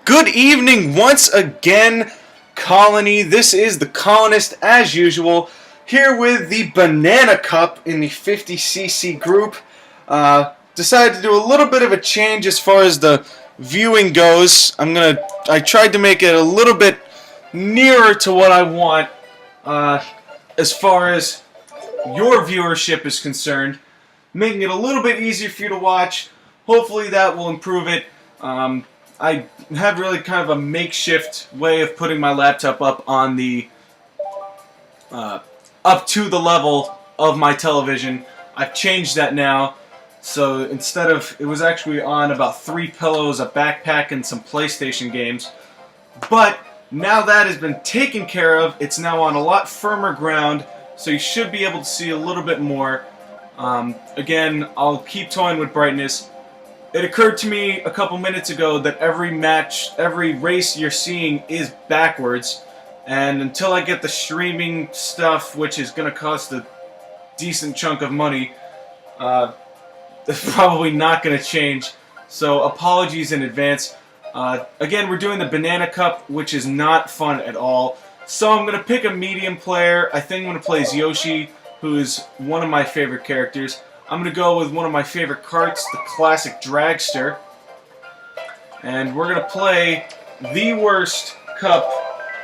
Good evening once again, Colony. This is the Colonist, as usual, here with the Banana Cup in the 50cc group. Decided to do a little bit of a change as far as the viewing goes. I tried to make it a little bit nearer to what I want as far as your viewership is concerned, making it a little bit easier for you to watch. Hopefully that will improve it. I have really kind of a makeshift way of putting my laptop up on the up to the level of my television. I've changed that now, so instead of, it was actually on about 3 pillows, a backpack, and some PlayStation games. But now that has been taken care of, it's now on a lot firmer ground, so you should be able to see a little bit more. Again, I'll keep toying with brightness. It occurred to me a couple minutes ago that every race you're seeing is backwards, and until I get the streaming stuff, which is going to cost a decent chunk of money, it's probably not going to change. So apologies in advance. Again, we're doing the Banana Cup, which is not fun at all. So I'm going to pick a medium player. I think I'm going to play as Yoshi, who is one of my favorite characters. I'm going to go with one of my favorite karts, the Classic Dragster. And we're going to play the worst cup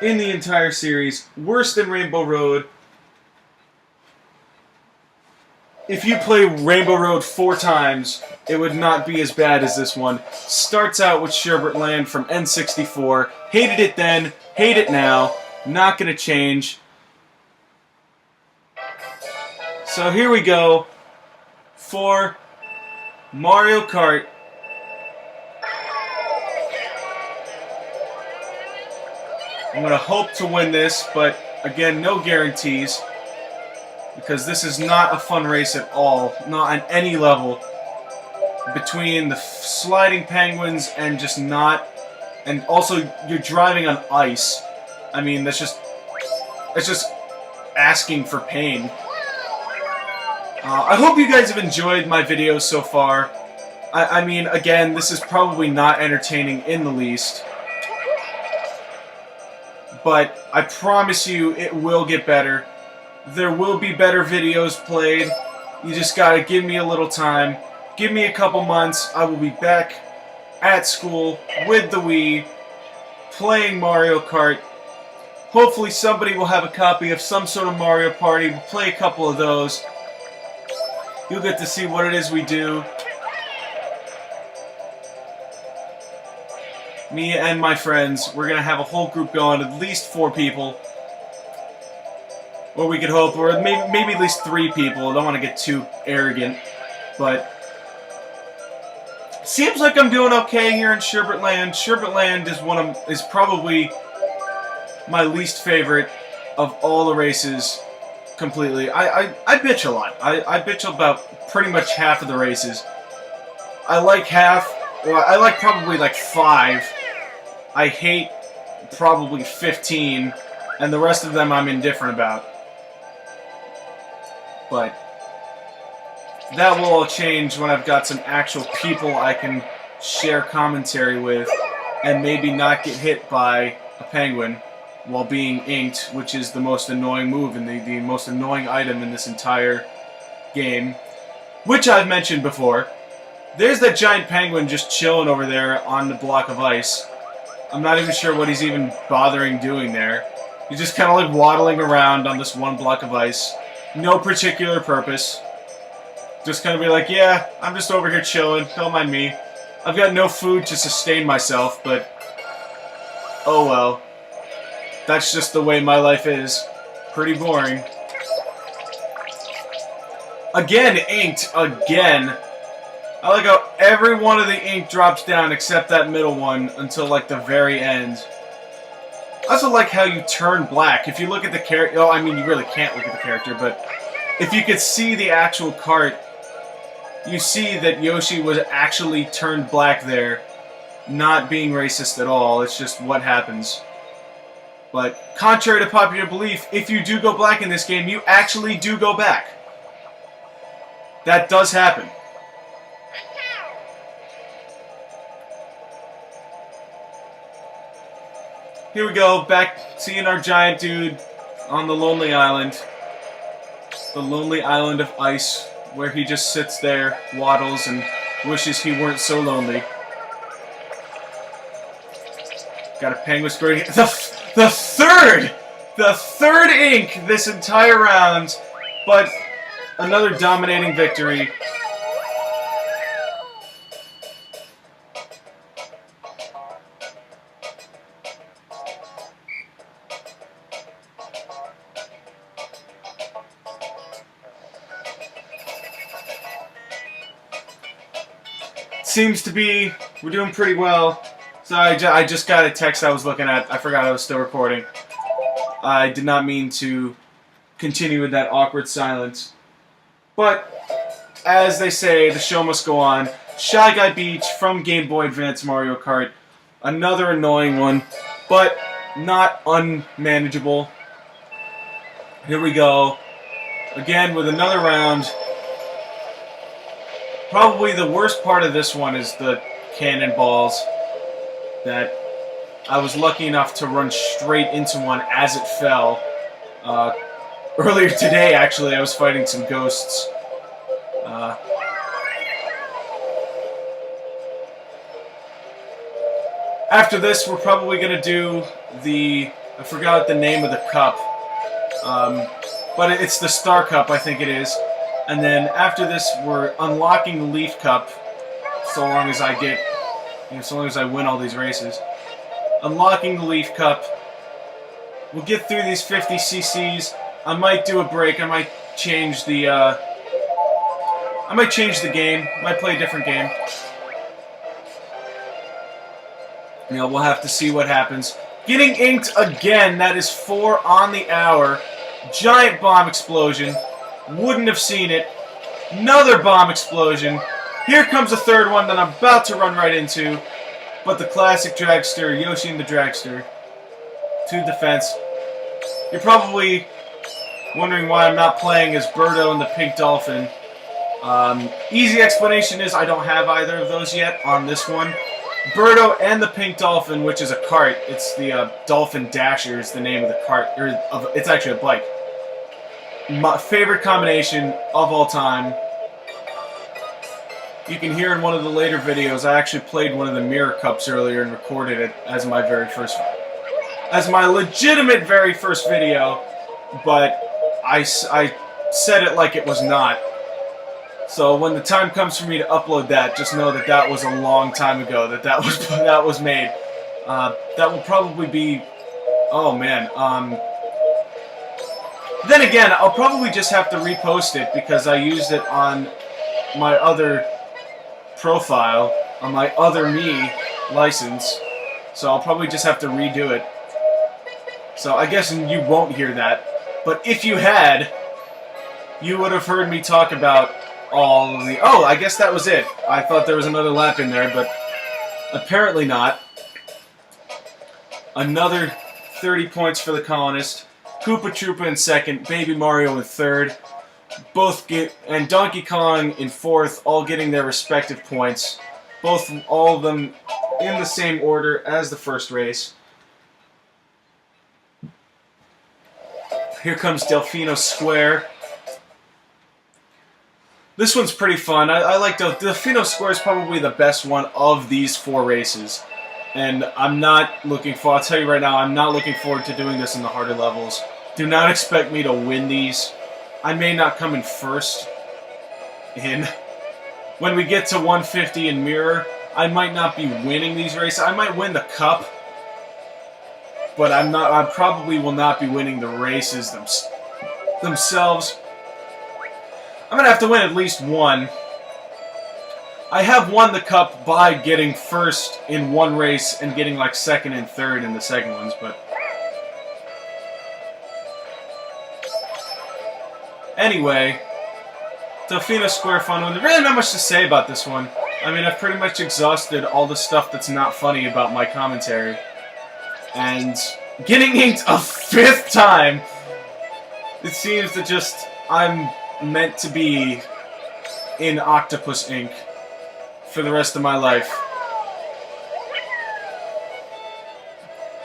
in the entire series, worse than Rainbow Road. If you play Rainbow Road 4 times, it would not be as bad as this one. Starts out with Sherbert Land from N64. Hated it then, hate it now. Not going to change. So here we go. For Mario Kart. I'm going to hope to win this, but again, no guarantees, because this is not a fun race at all, not on any level. Between the sliding penguins and just not, and also you're driving on ice. I mean, it's just asking for pain. I hope you guys have enjoyed my videos so far. I mean, again, this is probably not entertaining in the least. But I promise you it will get better. There will be better videos played. You just gotta give me a little time. Give me a couple months. I will be back at school with the Wii, playing Mario Kart. Hopefully somebody will have a copy of some sort of Mario Party. We'll play a couple of those. You'll get to see what it is we do. Me and my friends, we're going to have a whole group going, at least 4 people. Or we could hope, or maybe at least 3 people. I don't want to get too arrogant. But seems like I'm doing okay here in Sherbert Land. Sherbert Land is probably my least favorite of all the races. Completely. I bitch a lot. I bitch about pretty much half of the races. I like half, well, I like probably like 5. I hate probably 15, and the rest of them I'm indifferent about. But that will all change when I've got some actual people I can share commentary with, and maybe not get hit by a penguin while being inked, which is the most annoying move and the most annoying item in this entire game, which I've mentioned before. There's that giant penguin just chilling over there on the block of ice. I'm not even sure what he's even bothering doing there. He's just kind of like waddling around on this one block of ice. No particular purpose. Just kind of be like, yeah, I'm just over here chilling, don't mind me. I've got no food to sustain myself, but oh well. That's just the way my life is. Pretty boring. Again, inked. Again. I like how every one of the ink drops down except that middle one until like the very end. I also like how you turn black. If you look at the character... Oh, I mean, you really can't look at the character, but if you could see the actual cart, you see that Yoshi was actually turned black there. Not being racist at all. It's just what happens. But, contrary to popular belief, if you do go black in this game, you actually do go back. That does happen. here we go, back seeing our giant dude on the lonely island. The lonely island of ice, where he just sits there, waddles, and wishes he weren't so lonely. Got a penguin squirting. The third ink this entire round, but another dominating victory. Seems to be we're doing pretty well. So I just got a text I was looking at. I forgot I was still recording. I did not mean to continue with that awkward silence. But, as they say, the show must go on. Shy Guy Beach from Game Boy Advance Mario Kart. Another annoying one, but not unmanageable. Here we go. Again with another round. Probably the worst part of this one is the cannonballs that I was lucky enough to run straight into one as it fell. Earlier today, actually, I was fighting some ghosts. After this, we're probably going to do the... I forgot the name of the cup. But it's the Star Cup, I think it is. And then after this, we're unlocking the Leaf Cup, so long as I get, so long as I win all these races. Unlocking the Leaf Cup. We'll get through these 50 cc's. I might do a break. I might change the. Game. Might play a different game. We'll have to see what happens. Getting inked again. That is 4 on the hour. Giant bomb explosion. Wouldn't have seen it. Another bomb explosion. Here comes a third one that I'm about to run right into. But the Classic Dragster, Yoshi and the Dragster. To defense. You're probably wondering why I'm not playing as Birdo and the Pink Dolphin. Easy explanation is I don't have either of those yet on this one. Birdo and the Pink Dolphin, which is a kart. It's the Dolphin Dasher is the name of the kart. It's actually a bike. My favorite combination of all time. You can hear in one of the later videos, I actually played one of the Mirror Cups earlier and recorded it as my legitimate very first video, but I said it like it was not. So when the time comes for me to upload that, just know that that was a long time ago that was made. That will probably be, oh man. Then again, I'll probably just have to repost it because I used it on my other profile, on my other me license. So I'll probably just have to redo it. So I guess you won't hear that. But if you had, you would have heard me talk about all of the... Oh, I guess that was it. I thought there was another lap in there, but apparently not. Another 30 points for the Colonist. Koopa Troopa in second, Baby Mario in third, and Donkey Kong in fourth, all getting their respective points. All of them in the same order as the first race. Here comes Delfino Square. This one's pretty fun. I like Delfino Square is probably the best one of these 4 races. And I'm not looking for, I'll tell you right now, I'm not looking forward to doing this in the harder levels. Do not expect me to win these. I may not come in first. When we get to 150 in Mirror, I might not be winning these races. I might win the cup. But I probably will not be winning the races themselves. I'm going to have to win at least one. I have won the cup by getting first in one race and getting like second and third in the second ones, but... Anyway, Delfino Square fun one. There's really not much to say about this one. I mean, I've pretty much exhausted all the stuff that's not funny about my commentary. And getting inked a 5th time! It seems that just I'm meant to be in octopus ink for the rest of my life.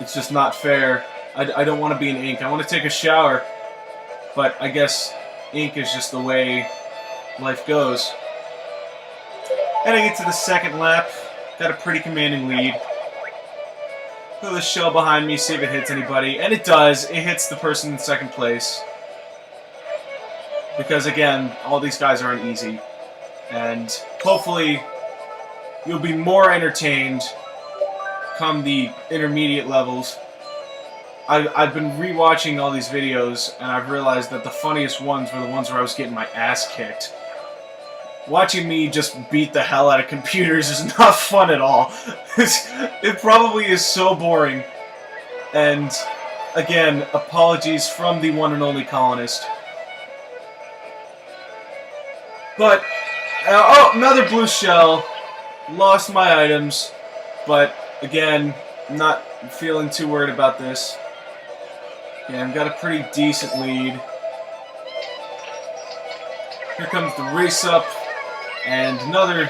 It's just not fair. I don't want to be in ink. I want to take a shower, but I guess ink is just the way life goes. Heading into the second lap, got a pretty commanding lead. Throw the shell behind me, see if it hits anybody, and it does. It hits the person in second place. Because again, all these guys aren't easy. And hopefully you'll be more entertained come the intermediate levels. I've been rewatching all these videos, and I've realized that the funniest ones were the ones where I was getting my ass kicked. Watching me just beat the hell out of computers is not fun at all. It probably is so boring. And again, apologies from the one and only Colonist. But, oh, another blue shell. Lost my items. But, again, not feeling too worried about this. Yeah, I've got a pretty decent lead. Here comes the race up. And another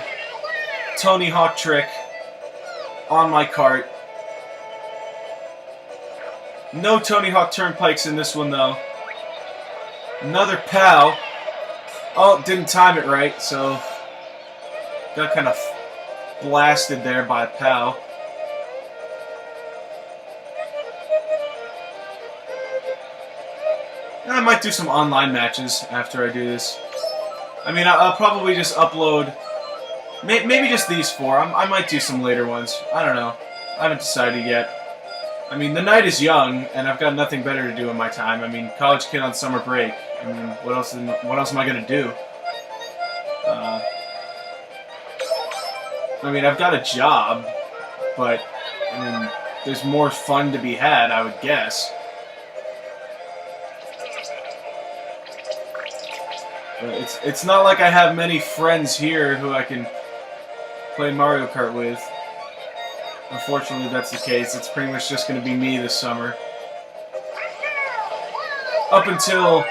Tony Hawk trick on my cart. No Tony Hawk turnpikes in this one, though. Another POW. Oh, didn't time it right, so got kind of blasted there by a POW. And I might do some online matches after I do this. I mean, I'll probably just upload, maybe just these four. I might do some later ones. I don't know. I haven't decided yet. I mean, the night is young, and I've got nothing better to do in my time. I mean, college kid on summer break. I mean, what else am I gonna do? I mean, I've got a job, but I mean, there's more fun to be had, I would guess. It's not like I have many friends here who I can play Mario Kart with. Unfortunately, that's the case. It's pretty much just going to be me this summer. Up until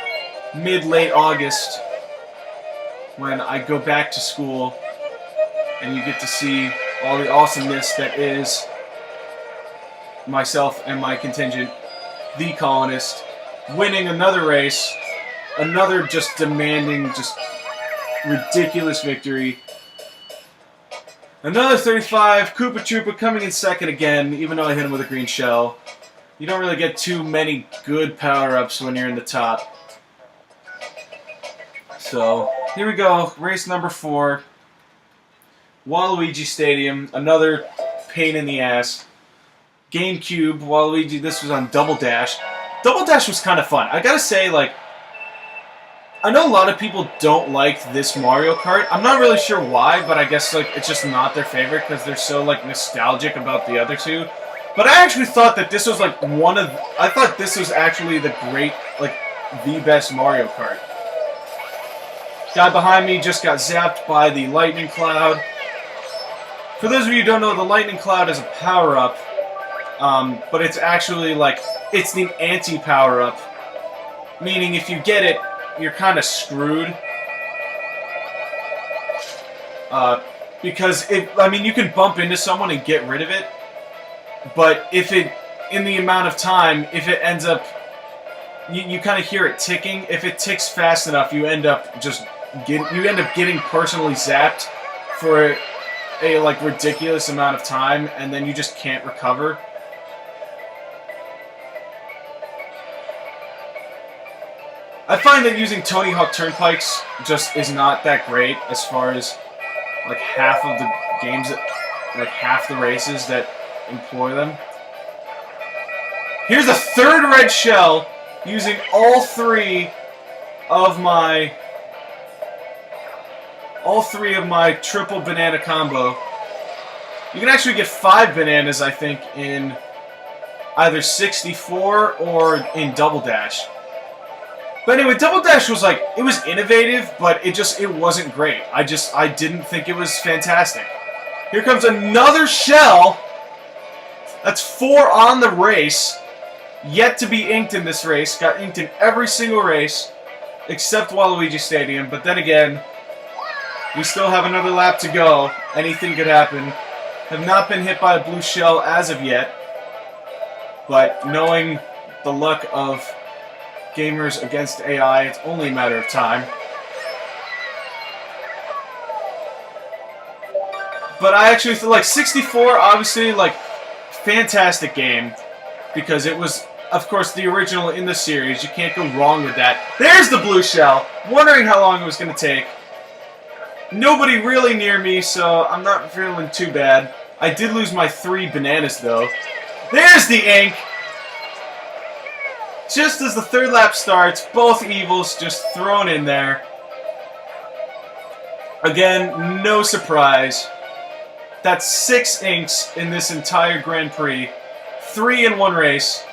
mid-late August, when I go back to school, and you get to see all the awesomeness that is myself and my contingent, the Colonist, winning another race. Another just demanding, just ridiculous victory. Another 35, Koopa Troopa coming in second again, even though I hit him with a green shell. You don't really get too many good power-ups when you're in the top. So, here we go, race number 4. Waluigi Stadium, another pain in the ass. GameCube, Waluigi, this was on Double Dash. Double Dash was kind of fun. I gotta say, like, I know a lot of people don't like this Mario Kart. I'm not really sure why, but I guess like it's just not their favorite because they're so like nostalgic about the other two. But I actually thought that this was like I thought this was actually the best Mario Kart. Guy behind me just got zapped by the lightning cloud. For those of you who don't know, the lightning cloud is a power-up, but it's actually like it's the anti-power-up, meaning if you get it, you're kind of screwed. Because I mean, you can bump into someone and get rid of it, but if it, in the amount of time, if it ends up, you kind of hear it ticking. If it ticks fast enough, you end up getting personally zapped for a like ridiculous amount of time, and then you just can't recover. I find that using Tony Hawk turnpikes just is not that great as far as like half of the games like half the races that employ them. Here's a third red shell using all three of my triple banana combo. You can actually get 5 bananas, I think, in either 64 or in Double Dash. But anyway, Double Dash was like, it was innovative, but it wasn't great. I didn't think it was fantastic. Here comes another shell. That's 4 on the race. Yet to be inked in this race. Got inked in every single race, except Waluigi Stadium. But then again, we still have another lap to go. Anything could happen. Have not been hit by a blue shell as of yet. But knowing the luck of gamers against AI, it's only a matter of time. But I actually feel like 64, obviously, like, fantastic game. Because it was, of course, the original in the series. You can't go wrong with that. There's the blue shell. Wondering how long it was going to take. Nobody really near me, so I'm not feeling too bad. I did lose my 3 bananas, though. There's the ink! Just as the third lap starts, both evils just thrown in there. Again, no surprise. That's 6 inks in this entire Grand Prix. 3 in one race.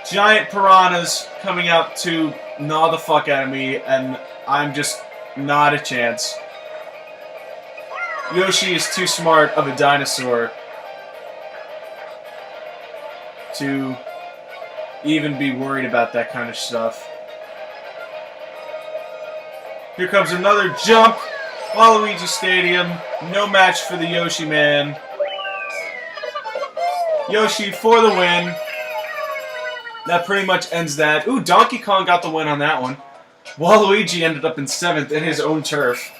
Giant piranhas coming out to gnaw the fuck out of me, and I'm just not a chance. Yoshi is too smart of a dinosaur to even be worried about that kind of stuff. Here comes another jump. Waluigi Stadium. No match for the Yoshi man. Yoshi for the win. That pretty much ends that. Ooh, Donkey Kong got the win on that one. Waluigi ended up in 7th in his own turf.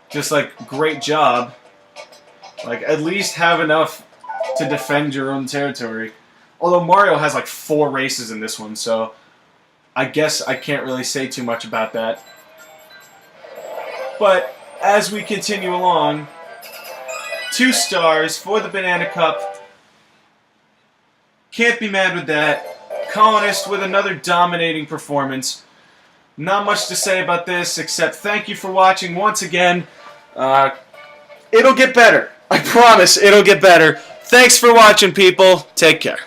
Just like, great job. Like, at least have enough to defend your own territory. Although Mario has like 4 races in this one, so I guess I can't really say too much about that. But as we continue along, 2 stars for the Banana Cup. Can't be mad with that. Colonist with another dominating performance. Not much to say about this, except thank you for watching once again. It'll get better. I promise it'll get better. Thanks for watching, people. Take care.